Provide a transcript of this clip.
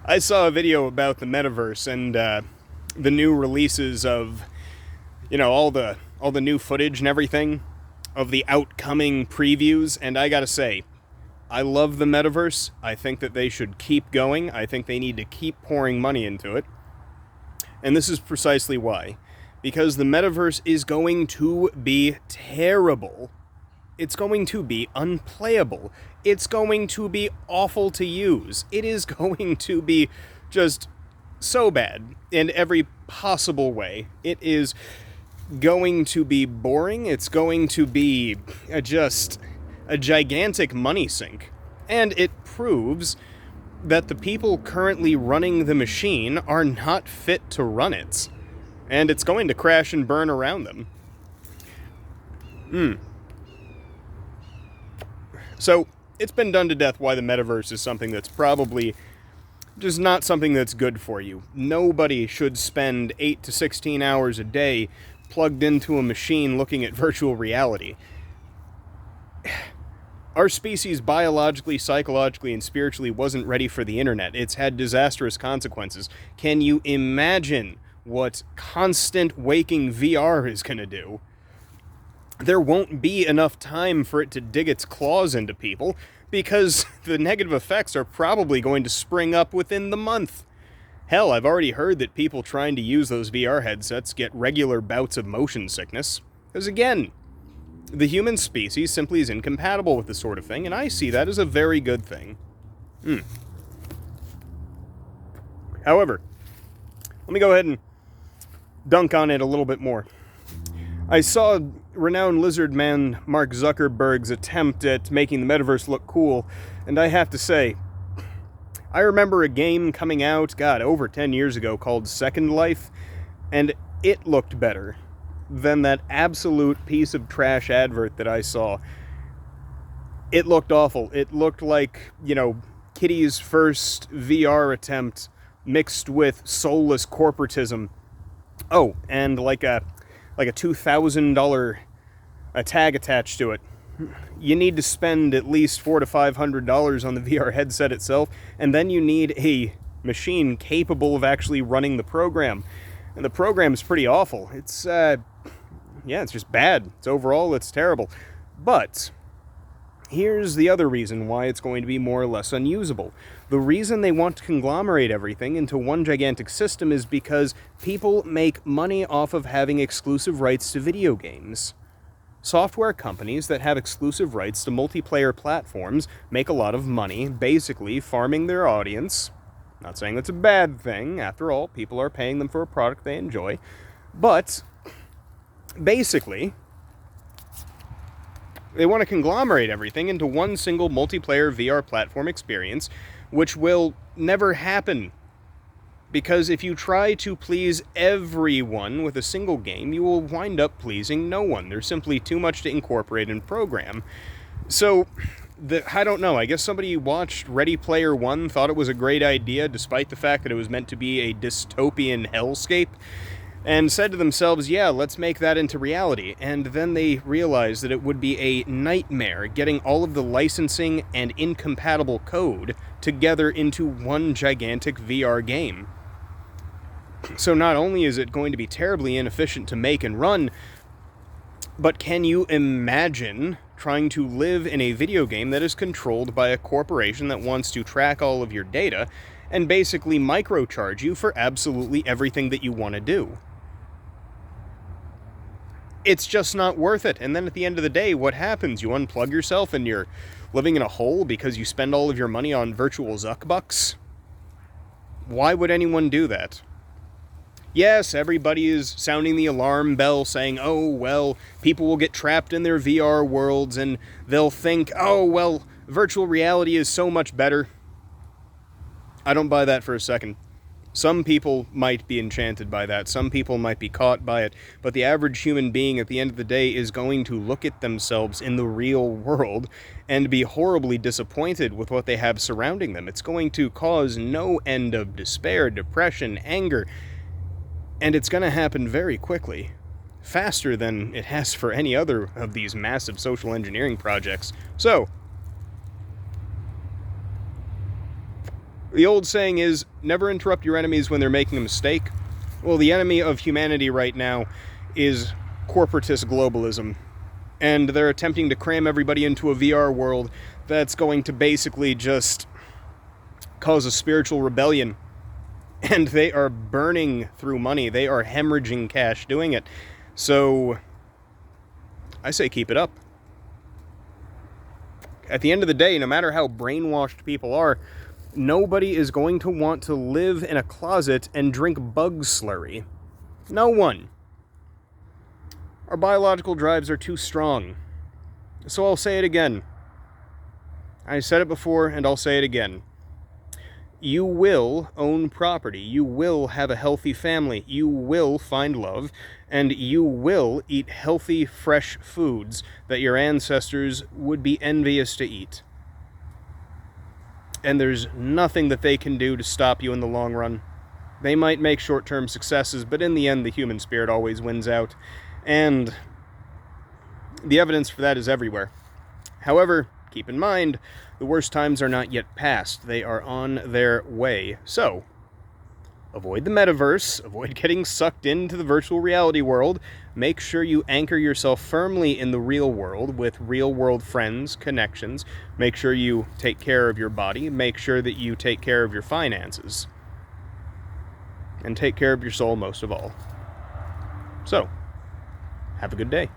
I saw a video about the metaverse and the new releases of, all the new footage and everything of the outcoming previews, and I gotta say, I love the metaverse. I think that they should keep going. I think they need to keep pouring money into it. And this is precisely why. Because the metaverse is going to be terrible. It's going to be unplayable. It's going to be awful to use. It is going to be just so bad in every possible way. It is going to be boring. It's going to be just a gigantic money sink. And it proves that the people currently running the machine are not fit to run it. And it's going to crash and burn around them. So, it's been done to death why the metaverse is something that's probably just not something that's good for you. Nobody should spend 8 to 16 hours a day plugged into a machine looking at virtual reality. Our species biologically, psychologically, and spiritually wasn't ready for the internet. It's had disastrous consequences. Can you imagine what constant waking VR is going to do? There won't be enough time for it to dig its claws into people because the negative effects are probably going to spring up within the month. Hell, I've already heard that people trying to use those VR headsets get regular bouts of motion sickness. Because again, the human species simply is incompatible with this sort of thing, and I see that as a very good thing. However, let me go ahead and dunk on it a little bit more. I saw renowned lizard man Mark Zuckerberg's attempt at making the metaverse look cool, and I have to say, I remember a game coming out, over 10 years ago called Second Life, and it looked better than that absolute piece of trash advert that I saw. It looked awful. It looked like, Kitty's first VR attempt mixed with soulless corporatism. Oh, and like a $2,000 a tag attached to it. You need to spend at least $400 to $500 on the VR headset itself, and then you need a machine capable of actually running the program. And the program's pretty awful. It's just bad. It's terrible. But here's the other reason why it's going to be more or less unusable. The reason they want to conglomerate everything into one gigantic system is because people make money off of having exclusive rights to video games. Software companies that have exclusive rights to multiplayer platforms make a lot of money, basically farming their audience. Not saying that's a bad thing. After all, people are paying them for a product they enjoy. But basically, they want to conglomerate everything into one single multiplayer VR platform experience, which will never happen. Because if you try to please everyone with a single game, you will wind up pleasing no one. There's simply too much to incorporate and program. So, I don't know, I guess somebody watched Ready Player One, thought it was a great idea, despite the fact that it was meant to be a dystopian hellscape, and said to themselves, yeah, let's make that into reality. And then they realized that it would be a nightmare getting all of the licensing and incompatible code together into one gigantic VR game. So not only is it going to be terribly inefficient to make and run, but can you imagine trying to live in a video game that is controlled by a corporation that wants to track all of your data and basically microcharge you for absolutely everything that you want to do? It's just not worth it. And then at the end of the day, what happens? You unplug yourself and you're living in a hole because you spend all of your money on virtual Zuckbucks? Why would anyone do that? Yes, everybody is sounding the alarm bell saying, oh, well, people will get trapped in their VR worlds and they'll think, oh, well, virtual reality is so much better. I don't buy that for a second. Some people might be enchanted by that. Some people might be caught by it. But the average human being at the end of the day is going to look at themselves in the real world and be horribly disappointed with what they have surrounding them. It's going to cause no end of despair, depression, anger. And it's going to happen very quickly. Faster than it has for any other of these massive social engineering projects. So, The old saying is, never interrupt your enemies when they're making a mistake. Well, the enemy of humanity right now is corporatist globalism. And they're attempting to cram everybody into a VR world that's going to basically just cause a spiritual rebellion. And they are burning through money. They are hemorrhaging cash doing it. So, I say keep it up. At the end of the day, no matter how brainwashed people are, nobody is going to want to live in a closet and drink bug slurry. No one. Our biological drives are too strong. So I'll say it again. I said it before, and I'll say it again. You will own property. You will have a healthy family. You will find love. And you will eat healthy, fresh foods that your ancestors would be envious to eat. And there's nothing that they can do to stop you in the long run. They might make short-term successes, but in the end, the human spirit always wins out. And the evidence for that is everywhere. However, keep in mind, the worst times are not yet past. They are on their way. So, avoid the metaverse, avoid getting sucked into the virtual reality world. Make sure you anchor yourself firmly in the real world with real-world friends, connections. Make sure you take care of your body. Make sure that you take care of your finances. And take care of your soul most of all. So, have a good day.